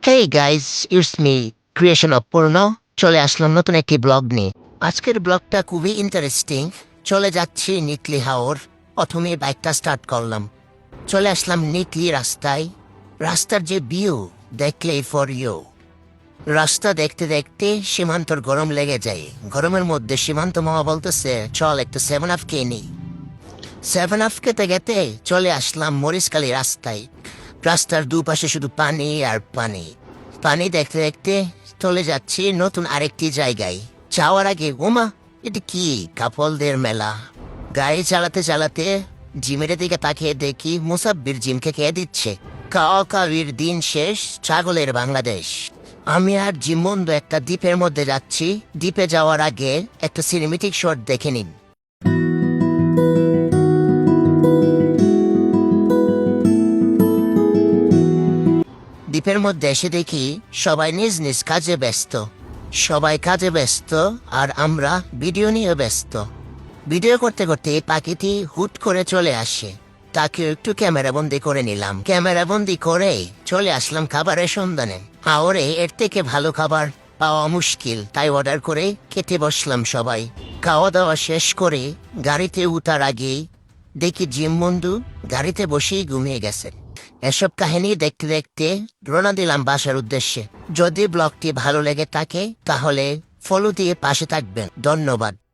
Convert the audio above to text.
Hey guys, it's me creation of পূর্ণ। চলে আসলাম নতুন একটি ব্লগ নিয়ে। আজকের ব্লগটা খুবই ইন্টারেস্টিং। চলে যাচ্ছি নিকলি হাওর। প্রথমে বাইকটা স্টার্ট করলাম, চলে আসলাম নিকলি রাস্তায়। রাস্তার যে ভিউ দেখলেই ফর ইউ। রাস্তা দেখতে দেখতে সীমান্তর গরম লেগে যায়। গরমের মধ্যে সীমান্ত মামা বলতেছে চল একটু 7 আপ খেয়ে নিই। 7 আপ খেতে খেতে চলে আসলাম মরিচকালী রাস্তায়। রাস্তার দুপাশে শুধু পানি আর পানি। পানি দেখতে দেখতে চলে যাচ্ছি নতুন আরেকটি জায়গায়। যাওয়ার আগে ওমা, এটা কি কাপলদের মেলা। গাড়ি চালাতে চালাতে জিমের দিকে তাকিয়ে দেখি মুসাব্বির জিমকে খেয়ে দিচ্ছে। কাবির দিন শেষ, ছাগলের বাংলাদেশ। আমি আর জিম বন্ধু একটা দ্বীপের মধ্যে যাচ্ছি। দ্বীপে যাওয়ার আগে একটা সিনেমেটিক শট দেখে নিন। দ্বীপের মধ্যে এসে দেখি সবাই নিজ নিজ কাজে ব্যস্ত। সবাই কাজে ব্যস্ত আর আমরা ভিডিও নিয়ে ব্যস্ত। ভিডিও করতে করতে পাখিটি হুট করে চলে আসে। তাকে একটু ক্যামেরাবন্দি করে নিলাম। ক্যামেরাবন্দি করে চলে আসলাম খাবারের সন্ধানে। হাওরে এর থেকে ভালো খাবার পাওয়া মুশকিল, তাই অর্ডার করে খেতে বসলাম সবাই। খাওয়া দাওয়া শেষ করে গাড়িতে উঠার আগেই দেখি জিম বন্ধু গাড়িতে বসেই ঘুমিয়ে গেছে। এসব কাহিনী দেখতে দেখতে রওনা দিলাম বাসার উদ্দেশ্যে। যদি ব্লগটি ভালো লেগে থাকে তাহলে ফলো দিয়ে পাশে থাকবেন। ধন্যবাদ।